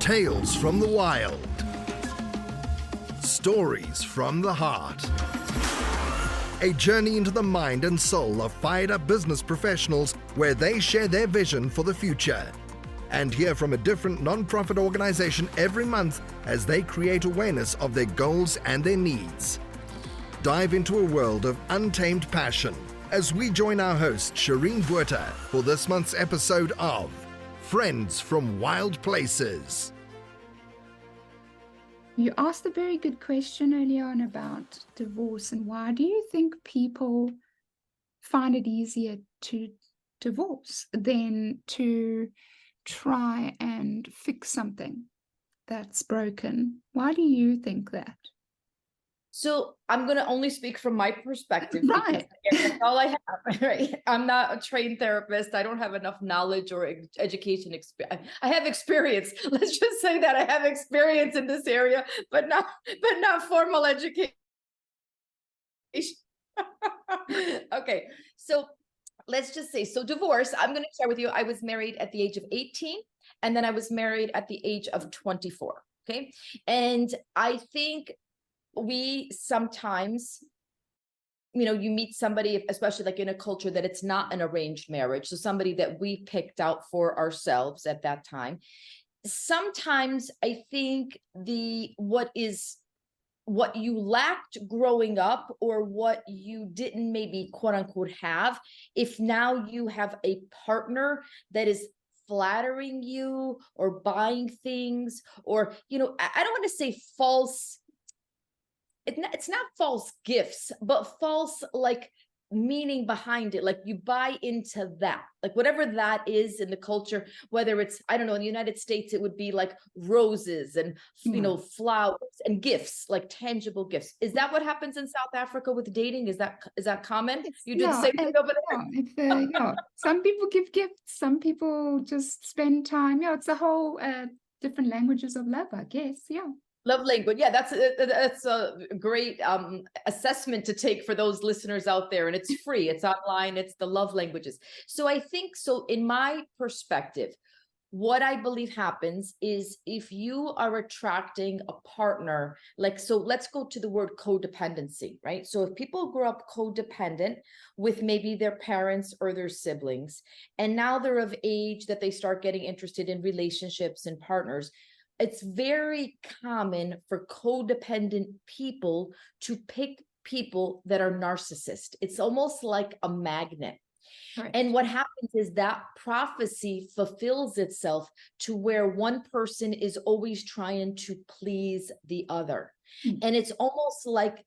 Tales from the wild. Stories from the heart. A journey into the mind and soul of fired-up business professionals where they share their vision for the future. And hear from a different non-profit organization every month as they create awareness of their goals and their needs. Dive into a world of untamed passion as we join our host, Shireen Buerta, for this month's episode of Friends from Wild Places. You asked a very good question earlier on about divorce, and why do you think people find it easier to divorce than to try and fix something that's broken? Why do you think that? So I'm going to only speak from my perspective. Right. That's all I have. Right? I'm not a trained therapist. I don't have enough knowledge or education. I have experience. Let's just say that I have experience in this area, but not formal education. Okay. So let's just say, so divorce, I'm going to share with you, I was married at the age of 18, and then I was married at the age of 24. Okay. And I think we sometimes, you meet somebody, especially like in a culture that it's not an arranged marriage. So somebody that we picked out for ourselves at that time. Sometimes I think what you lacked growing up, or what you didn't maybe quote unquote have, if now you have a partner that is flattering you or buying things, or, I don't want to say false. It's not false gifts, but false like meaning behind it. Like you buy into that, like whatever that is in the culture, whether it's, I don't know, in the United States, it would be like roses and, flowers and gifts, like tangible gifts. Is that what happens in South Africa with dating? Is that common? You do the same thing over there? Some people give gifts. Some people just spend time. It's a whole different languages of love, I guess. Yeah. Love language. Yeah, that's a great assessment to take for those listeners out there. And it's free. It's online. It's the love languages. So I think, so in my perspective, what I believe happens is if you are attracting a partner, so let's go to the word codependency, right? So if people grow up codependent with maybe their parents or their siblings, and now they're of age that they start getting interested in relationships and partners, it's very common for codependent people to pick people that are narcissist. It's almost like a magnet. Right. And what happens is that prophecy fulfills itself to where one person is always trying to please the other. And it's almost like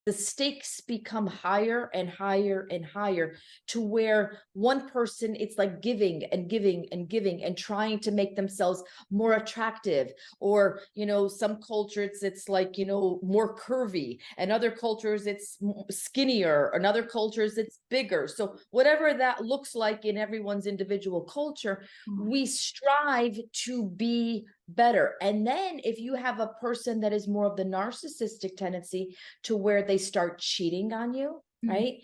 the stakes become higher and higher and higher, to where one person, it's like giving and giving and giving and trying to make themselves more attractive. Or, some cultures, it's like, more curvy, and other cultures it's skinnier, and other cultures it's bigger. So whatever that looks like in everyone's individual culture, we strive to be better. And then if you have a person that is more of the narcissistic tendency, to where they start cheating on you, right?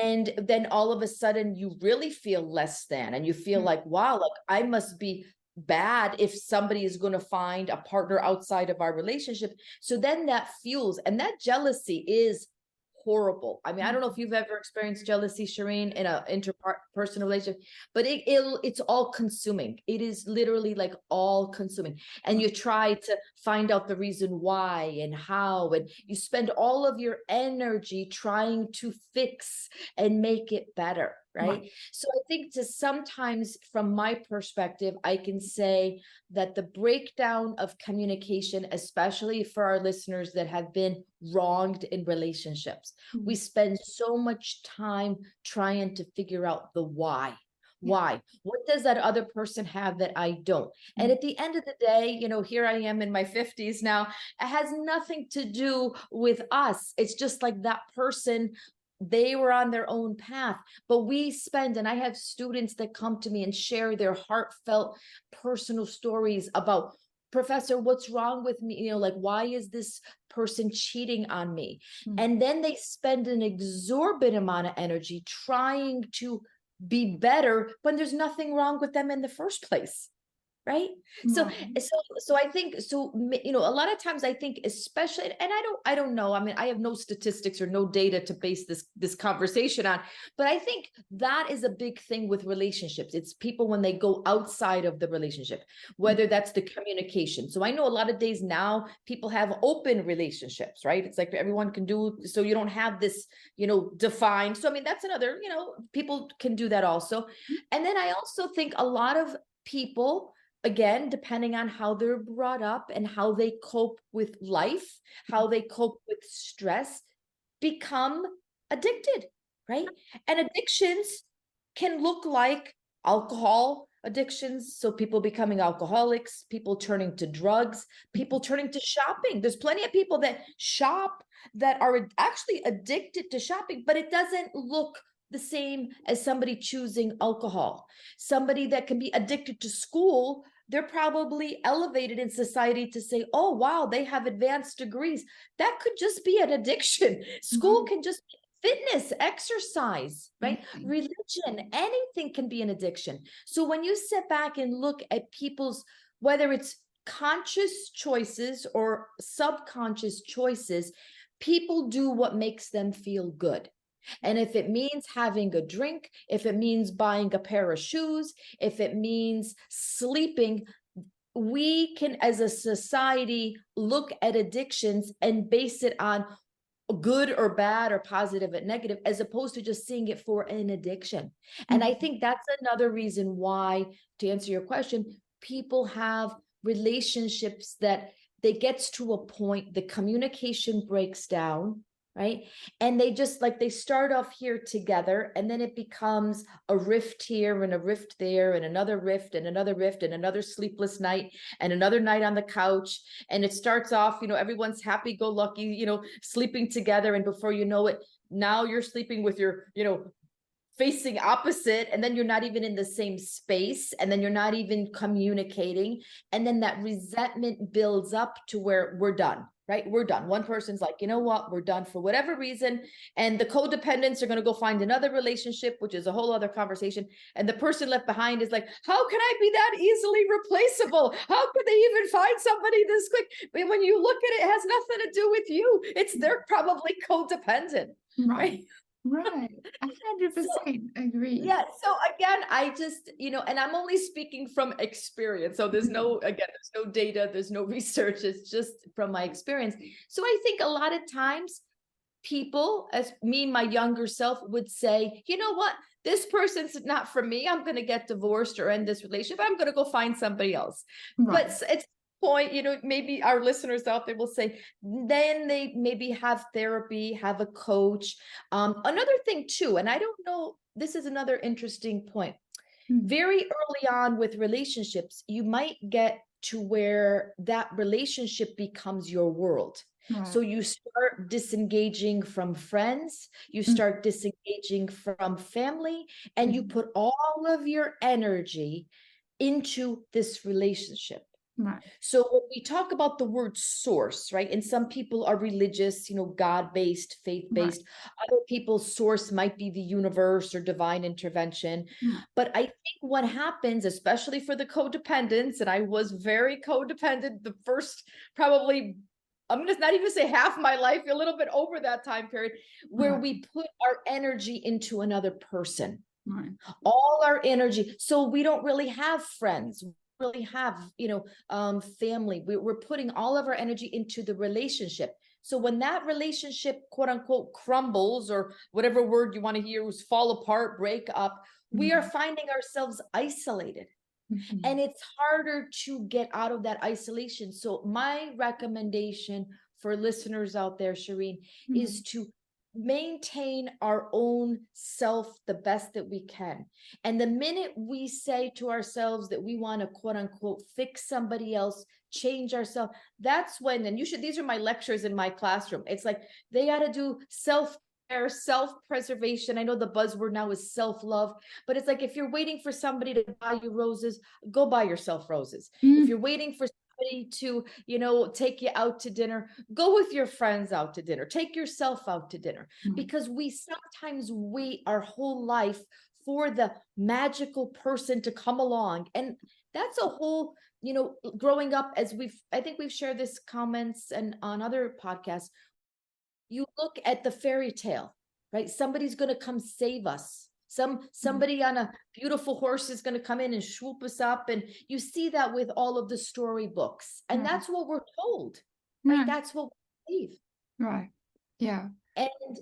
And then all of a sudden you really feel less than, and you feel like, wow, like I must be bad if somebody is going to find a partner outside of our relationship. So then that fuels, and that jealousy is horrible. I mean, I don't know if you've ever experienced jealousy, Shireen, in a interpersonal relationship, but it's all consuming. It is literally like all consuming. And you try to find out the reason why and how, and you spend all of your energy trying to fix and make it better. Right. So I think sometimes from my perspective, I can say that the breakdown of communication, especially for our listeners that have been wronged in relationships, we spend so much time trying to figure out the why. Why? What does that other person have that I don't? And at the end of the day, here I am in my 50s now. It has nothing to do with us. It's just like that person, they were on their own path, but we spend, and I have students that come to me and share their heartfelt personal stories about, Professor, what's wrong with me? Like, why is this person cheating on me? And then they spend an exorbitant amount of energy trying to be better when there's nothing wrong with them in the first place. right? So, Right. so I think, so, you know, a lot of times I think, especially, and I don't know, I mean, I have no statistics or no data to base this conversation on, but I think that is a big thing with relationships. It's people when they go outside of the relationship, whether that's the communication. So I know a lot of days now people have open relationships, right? It's like everyone can do, so you don't have this, you know, defined. So I mean, that's another, you know, people can do that also. And then I also think a lot of people, again, depending on how they're brought up and how they cope with life, how they cope with stress, become addicted, right? And addictions can look like alcohol addictions. So people becoming alcoholics, people turning to drugs, people turning to shopping. There's plenty of people that shop that are actually addicted to shopping, but it doesn't look the same as somebody choosing alcohol. Somebody that can be addicted to school, they're probably elevated in society to say, oh, wow, they have advanced degrees. That could just be an addiction. School can just be fitness, exercise, right? Religion, anything can be an addiction. So when you sit back and look at people's, whether it's conscious choices or subconscious choices, people do what makes them feel good. And if it means having a drink, if it means buying a pair of shoes, if it means sleeping, we can, as a society, look at addictions and base it on good or bad or positive and negative, as opposed to just seeing it for an addiction. And I think that's another reason why, to answer your question, people have relationships that they gets to a point, the communication breaks down, right? And they just like, they start off here together, and then it becomes a rift here and a rift there and another rift and another rift and another sleepless night and another night on the couch. And it starts off, you know, everyone's happy-go-lucky, you know, sleeping together. And before you know it, now you're sleeping with your, you know, facing opposite, and then you're not even in the same space, and then you're not even communicating, and then that resentment builds up to where we're done, right? We're done. One person's like, you know what, we're done for whatever reason, and the codependents are going to go find another relationship, which is a whole other conversation, and the person left behind is like, how can I be that easily replaceable? How could they even find somebody this quick? But when you look at it, it has nothing to do with you. It's they're probably codependent, right? Right. 100% agree. Yeah. So again, I just, you know, and I'm only speaking from experience. So there's no, again, there's no data, there's no research. It's just from my experience. So I think a lot of times people, as me, my younger self, would say, you know what, this person's not for me. I'm going to get divorced or end this relationship. I'm going to go find somebody else. Right. But it's point, you know, maybe our listeners out there will say, then they maybe have therapy, have a coach. Another thing too, and I don't know, this is another interesting point. Very early on with relationships, you might get to where that relationship becomes your world. Right. So you start disengaging from friends, you start disengaging from family, and you put all of your energy into this relationship. Right. So when we talk about the word source, right? And some people are religious, you know, God-based, faith-based. Right. Other people's source might be the universe or divine intervention. But I think what happens, especially for the codependents, and I was very codependent the first probably, I'm going to not even say half my life, a little bit over that time period, where we put our energy into another person. Right. All our energy. So we don't really have friends. Really have, you know, family. We're putting all of our energy into the relationship. So when that relationship, quote unquote, crumbles, or whatever word you want to use, fall apart, break up, we are finding ourselves isolated. And it's harder to get out of that isolation. So my recommendation for listeners out there, Shireen, is to maintain our own self the best that we can. And the minute we say to ourselves that we want to, quote unquote, fix somebody else, change ourselves, that's when, and you should, these are my lectures in my classroom. It's like they got to do self-care, self-preservation. I know the buzzword now is self-love, but it's like, if you're waiting for somebody to buy you roses, go buy yourself roses. If you're waiting for to, you know, take you out to dinner, go with your friends out to dinner, take yourself out to dinner, because we sometimes wait our whole life for the magical person to come along. And that's a whole, growing up, I think we've shared this comments and on other podcasts, you look at the fairy tale, right? Somebody's going to come save us. Somebody on a beautiful horse is going to come in and swoop us up. And you see that with all of the storybooks. And that's what we're told, right? That's what we believe. Right. Yeah.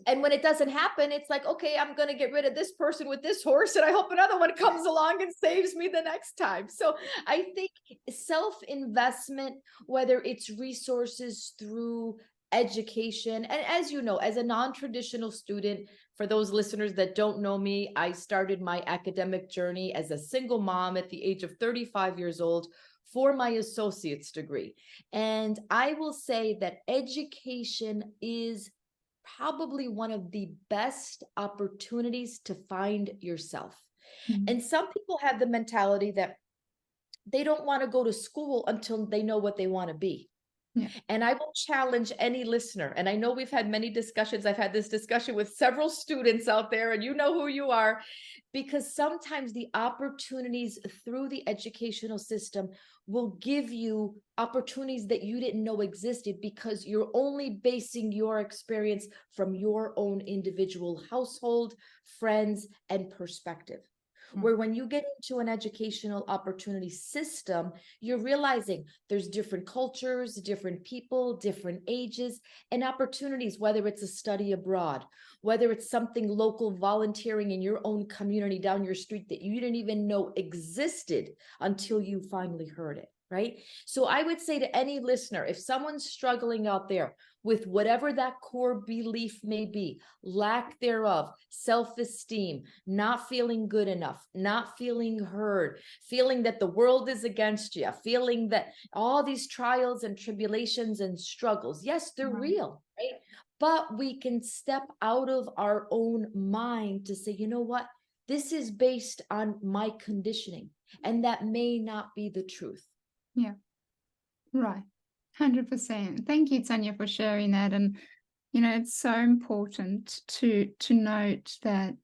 And when it doesn't happen, it's like, okay, I'm going to get rid of this person with this horse, and I hope another one comes along and saves me the next time. So I think self-investment, whether it's resources through education, and as you know, as a non-traditional student, for those listeners that don't know me, I started my academic journey as a single mom at the age of 35 years old for my associate's degree. And I will say that education is probably one of the best opportunities to find yourself. And some people have the mentality that they don't want to go to school until they know what they want to be. Yeah. And I will challenge any listener. And I know we've had many discussions. I've had this discussion with several students out there, and you know who you are, because sometimes the opportunities through the educational system will give you opportunities that you didn't know existed, because you're only basing your experience from your own individual household, friends, and perspective. Where when you get into an educational opportunity system, you're realizing there's different cultures, different people, different ages, and opportunities, whether it's a study abroad, whether it's something local volunteering in your own community down your street that you didn't even know existed until you finally heard it, right? So I would say to any listener, if someone's struggling out there with whatever that core belief may be, lack thereof, self-esteem, not feeling good enough, not feeling heard, feeling that the world is against you, feeling that all these trials and tribulations and struggles, yes, they're real, right? But we can step out of our own mind to say, you know what? This is based on my conditioning, and that may not be the truth. Yeah. Right. 100%. Thank you, Tanya, for sharing that. And, it's so important to note that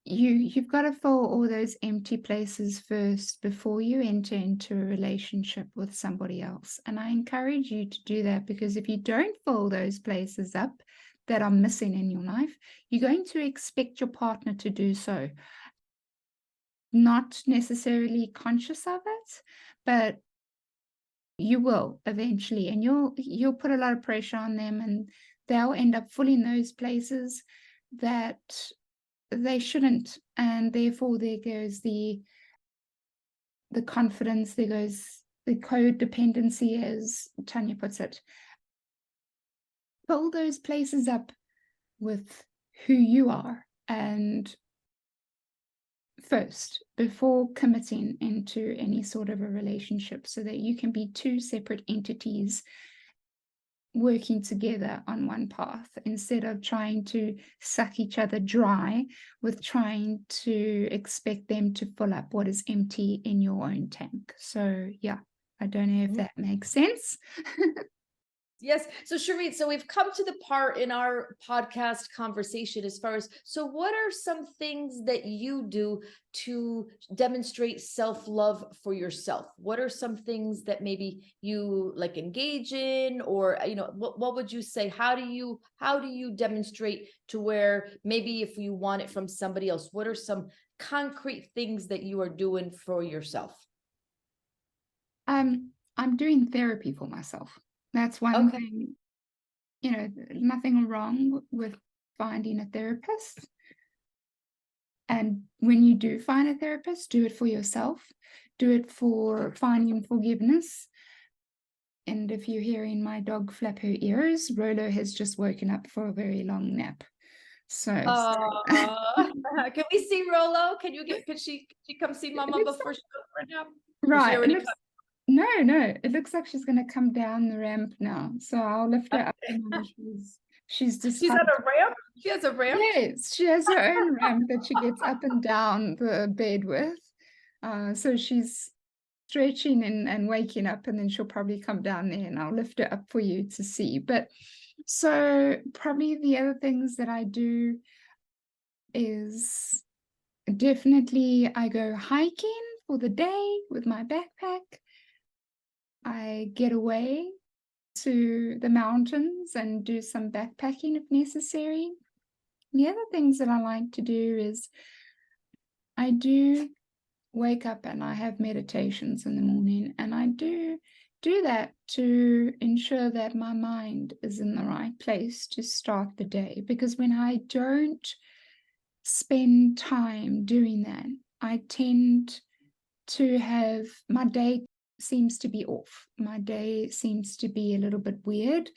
you've got to fill all those empty places first before you enter into a relationship with somebody else. And I encourage you to do that, because if you don't fill those places up that are missing in your life, you're going to expect your partner to do so. Not necessarily conscious of it, but you will eventually, and you'll put a lot of pressure on them, and they'll end up filling those places that they shouldn't. And therefore there goes the confidence, there goes the codependency, as Tanya puts it. Fill those places up with who you are, and first, before committing into any sort of a relationship, so that you can be two separate entities working together on one path, instead of trying to suck each other dry with trying to expect them to fill up what is empty in your own tank. So yeah, I don't know if that makes sense. Yes. So Shireen, so we've come to the part in our podcast conversation as far as, so what are some things that you do to demonstrate self-love for yourself? What are some things that maybe you like engage in, or, what would you say? How do you demonstrate to where maybe if you want it from somebody else, what are some concrete things that you are doing for yourself? I'm doing therapy for myself. That's one thing, nothing wrong with finding a therapist. And when you do find a therapist, do it for yourself. Do it for finding forgiveness. And if you're hearing my dog flap her ears, Rolo has just woken up for a very long nap. So can we see Rolo? Can she come see Mama before she goes for a nap? Right. No, it looks like she's going to come down the ramp now. So I'll lift her up. She's on a ramp? She has a ramp? Yes, she has her own ramp that she gets up and down the bed with. So she's stretching and waking up, and then she'll probably come down there, and I'll lift her up for you to see. But so probably the other things that I do is definitely I go hiking for the day with my backpack. I get away to the mountains and do some backpacking if necessary. The other things that I like to do is I do wake up and I have meditations in the morning, and I do that to ensure that my mind is in the right place to start the day. Because when I don't spend time doing that, I tend to have, my day seems to be off. My day seems to be a little bit weird.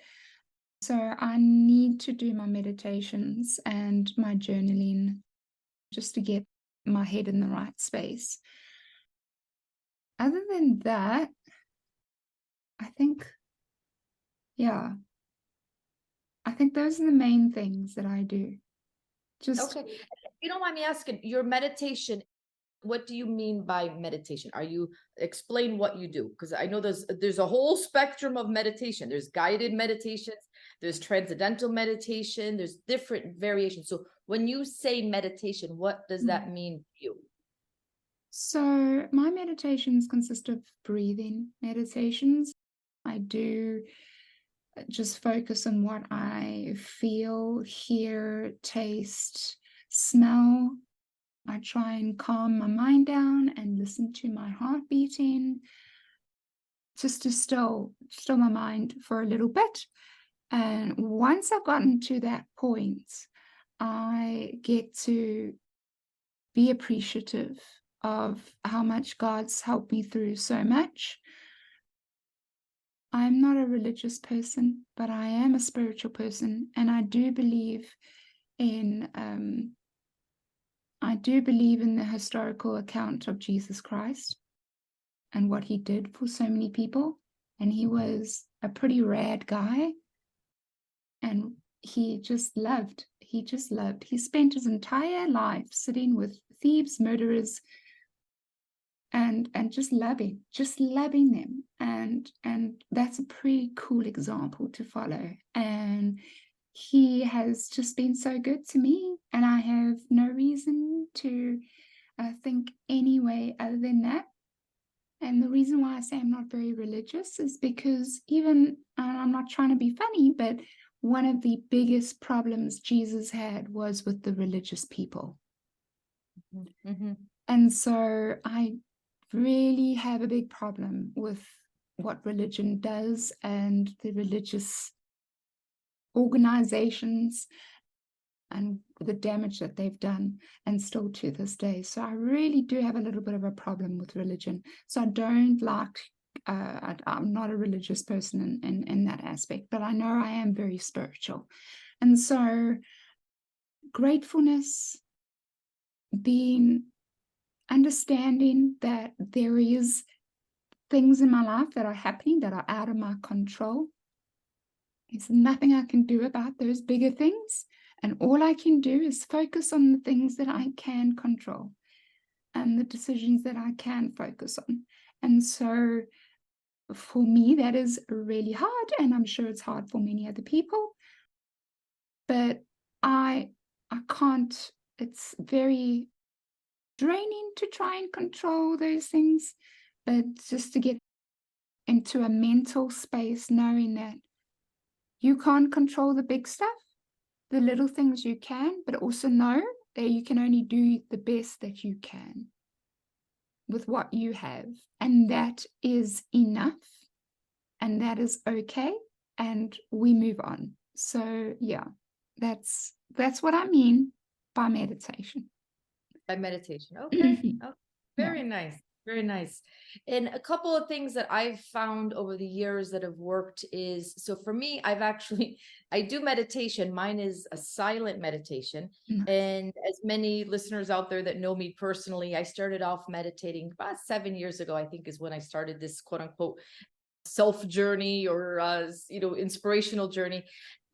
So I need to do my meditations and my journaling just to get my head in the right space. Other than that, I think those are the main things that I do. Just Okay. If you don't mind me asking, your meditation, what do you mean by meditation? Explain what you do? Because I know there's a whole spectrum of meditation. There's guided meditations, there's transcendental meditation, there's different variations. So when you say meditation, what does that mean to you? So my meditations consist of breathing meditations. I do just focus on what I feel, hear, taste, smell. I try and calm my mind down and listen to my heart beating, just to still my mind for a little bit. And once I've gotten to that point, I get to be appreciative of how much God's helped me through so much. I'm not a religious person, but I am a spiritual person, and I do believe in the historical account of Jesus Christ and what he did for so many people. And he was a pretty rad guy, and he just loved. He spent his entire life sitting with thieves, murderers, and just loving them. And that's a pretty cool example to follow. And he has just been so good to me, and I have no reason to think any way other than that. And the reason why I say I'm not very religious is because I'm not trying to be funny, but one of the biggest problems Jesus had was with the religious people. Mm-hmm. And so I really have a big problem with what religion does and the religious organizations and the damage that they've done, and still to this day. So I really do have a little bit of a problem with religion. So I don't like, I'm not a religious person in that aspect, but I know I am very spiritual. And so gratefulness, understanding that there is things in my life that are happening that are out of my control. There's nothing I can do about those bigger things. And all I can do is focus on the things that I can control and the decisions that I can focus on. And so for me, that is really hard. And I'm sure it's hard for many other people. But I can't, it's very draining to try and control those things. But just to get into a mental space knowing that you can't control the big stuff, the little things you can, but also know that you can only do the best that you can with what you have. And that is enough. And that is okay. And we move on. So yeah, that's what I mean by meditation. By meditation. Okay. Oh, very nice. Very nice. And a couple of things that I've found over the years that have worked is, so for me, I do meditation. Mine is a silent meditation. Nice. And as many listeners out there that know me personally, I started off meditating about 7 years ago, I think is when I started this quote unquote self journey or inspirational journey.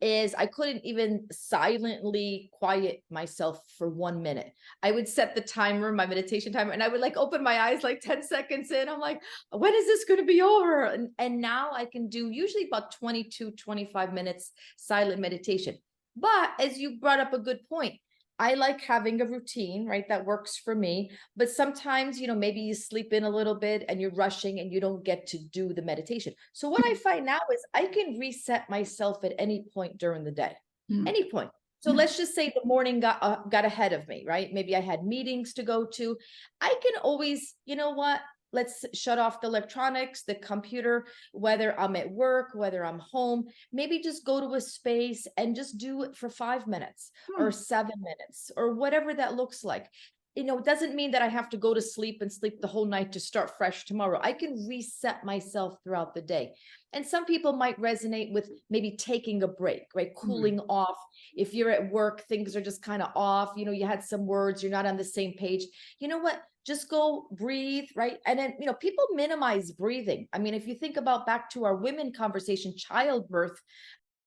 Is I couldn't even silently quiet myself for 1 minute. I would set the timer, my meditation timer, and I would open my eyes 10 seconds in. I'm like, when is this going to be over? And now I can do usually about 22, 25 minutes silent meditation. But as you brought up a good point, I like having a routine, right? That works for me. But sometimes, maybe you sleep in a little bit and you're rushing and you don't get to do the meditation. So what I find now is I can reset myself at any point during the day, any point. So let's just say the morning got ahead of me, right? Maybe I had meetings to go to. I can always, you know what? Let's shut off the electronics, the computer, whether I'm at work, whether I'm home, maybe just go to a space and just do it for 5 minutes or 7 minutes or whatever that looks like. It doesn't mean that I have to go to sleep and sleep the whole night to start fresh tomorrow. I can reset myself throughout the day. And some people might resonate with maybe taking a break, right? Cooling off. If you're at work, things are just kind of off. You had some words, you're not on the same page. You know what? Just go breathe, right? And then, people minimize breathing. I mean, if you think about back to our women conversation, childbirth,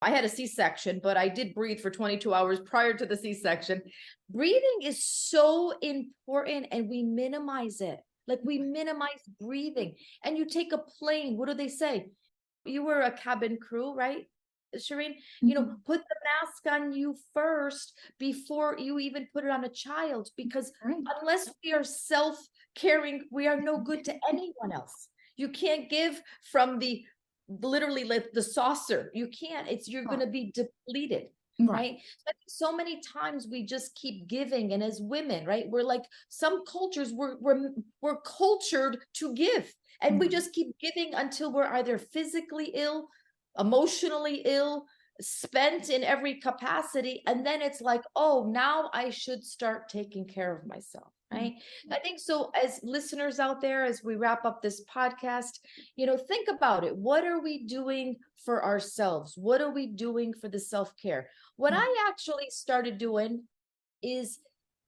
I had a C-section, but I did breathe for 22 hours prior to the C-section. Breathing is so important and we minimize it. Like we minimize breathing. And you take a plane, what do they say? You were a cabin crew, right, Shireen? Put the mask on you first before you even put it on a child, because unless we are self-caring, we are no good to anyone else. You can't give from literally like the saucer. You can't. You're going to be depleted. Right. So many times we just keep giving. And as women, right, we're like, some cultures we're cultured to give. And we just keep giving until we're either physically ill, emotionally ill, spent in every capacity. And then it's like, oh, now I should start taking care of myself. Right. I think so. As listeners out there, as we wrap up this podcast, think about it. What are we doing for ourselves? What are we doing for the self-care? What I actually started doing is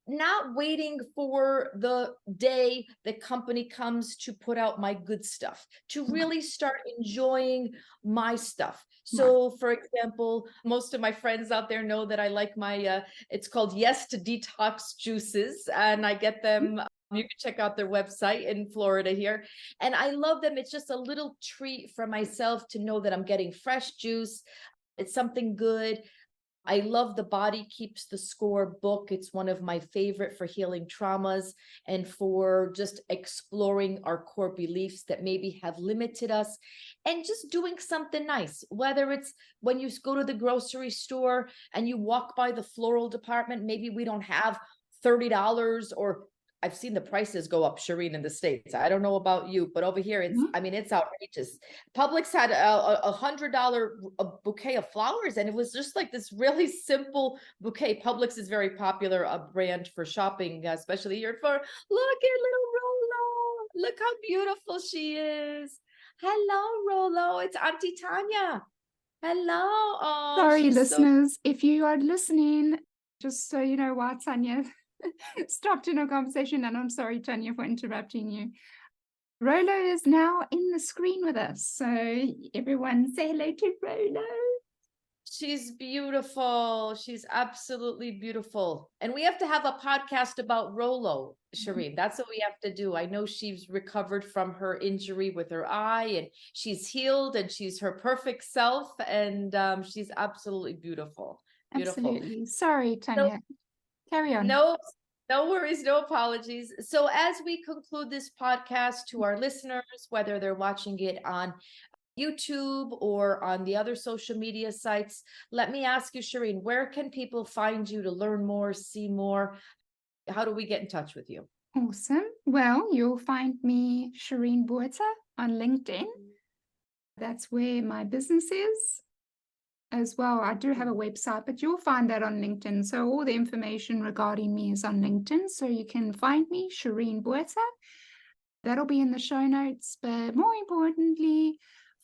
not waiting for the day the company comes to put out my good stuff, to really start enjoying my stuff. So for example, most of my friends out there know that I like my, it's called Yes to Detox juices, and I get them. You can check out their website in Florida here. And I love them. It's just a little treat for myself to know that I'm getting fresh juice. It's something good. I love the Body Keeps the Score book. It's one of my favorite for healing traumas and for just exploring our core beliefs that maybe have limited us and just doing something nice. Whether it's when you go to the grocery store and you walk by the floral department, maybe we don't have $30, or I've seen the prices go up, Shireen, in the States. I don't know about you, but over here, it's outrageous. Publix had a $100 bouquet of flowers, and it was just like this really simple bouquet. Publix is very popular, a brand for shopping, especially here look at little Rolo. Look how beautiful she is. Hello, Rolo. It's Auntie Tanya. Hello. Oh, sorry, listeners, if you are listening, just so you know why Tanya stopped in a conversation, and I'm sorry, Tanya, for interrupting you. Rolo is now in the screen with us, so everyone say hello to Rolo. She's beautiful. She's absolutely beautiful. And we have to have a podcast about Rolo, Shireen. That's what we have to do. I know she's recovered from her injury with her eye, and she's healed, and she's her perfect self, and she's absolutely beautiful. Absolutely. Sorry, Tanya. Carry on. No worries, no apologies. So as we conclude this podcast, to our listeners, whether they're watching it on YouTube or on the other social media sites, let me ask you, Shireen, where can people find you to learn more, see more? How do we get in touch with you? Awesome. Well, you'll find me, Shireen Buerta, on LinkedIn. That's where my business is. As well, I do have a website, but you'll find that on LinkedIn. So all the information regarding me is on LinkedIn. So you can find me, Shireen Buerta. That'll be in the show notes. But more importantly,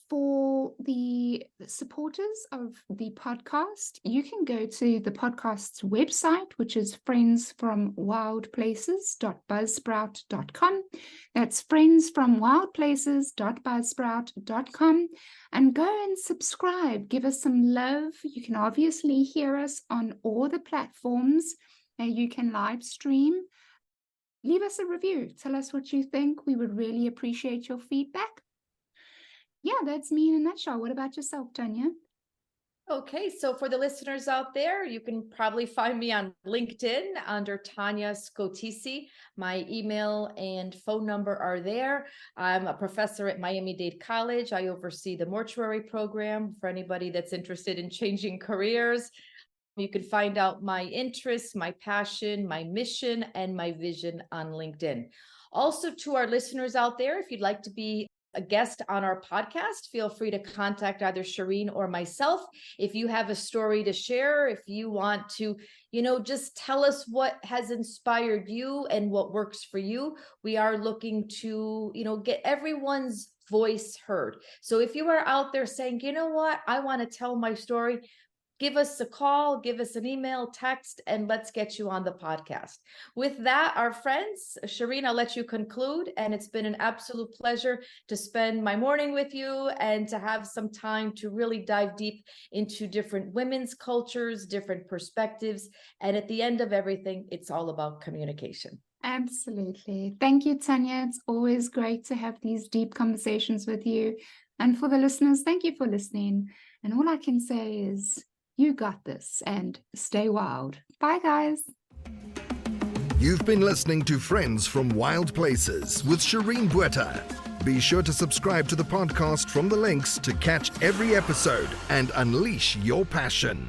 for the supporters of the podcast, you can go to the podcast's website, which is friendsfromwildplaces.buzzsprout.com. That's friendsfromwildplaces.buzzsprout.com. And go and subscribe. Give us some love. You can obviously hear us on all the platforms. You can live stream. Leave us a review. Tell us what you think. We would really appreciate your feedback. Yeah, that's me in a nutshell. What about yourself, Tanya? Okay, so for the listeners out there, you can probably find me on LinkedIn under Tanya Scotece. My email and phone number are there. I'm a professor at Miami-Dade College. I oversee the mortuary program for anybody that's interested in changing careers. You can find out my interests, my passion, my mission, and my vision on LinkedIn. Also, to our listeners out there, if you'd like to be a guest on our podcast, feel free to contact either Shireen or myself. If you have a story to share, if you want to, just tell us what has inspired you and what works for you. We are looking to, get everyone's voice heard. So if you are out there saying, you know what, I want to tell my story, give us a call, give us an email, text, and let's get you on the podcast. With that, our friends, Shireen, I'll let you conclude. And it's been an absolute pleasure to spend my morning with you and to have some time to really dive deep into different women's cultures, different perspectives. And at the end of everything, it's all about communication. Absolutely. Thank you, Tanya. It's always great to have these deep conversations with you. And for the listeners, thank you for listening. And all I can say is, you got this, and stay wild. Bye, guys. You've been listening to Friends from Wild Places with Shireen Bueta. Be sure to subscribe to the podcast from the links to catch every episode and unleash your passion.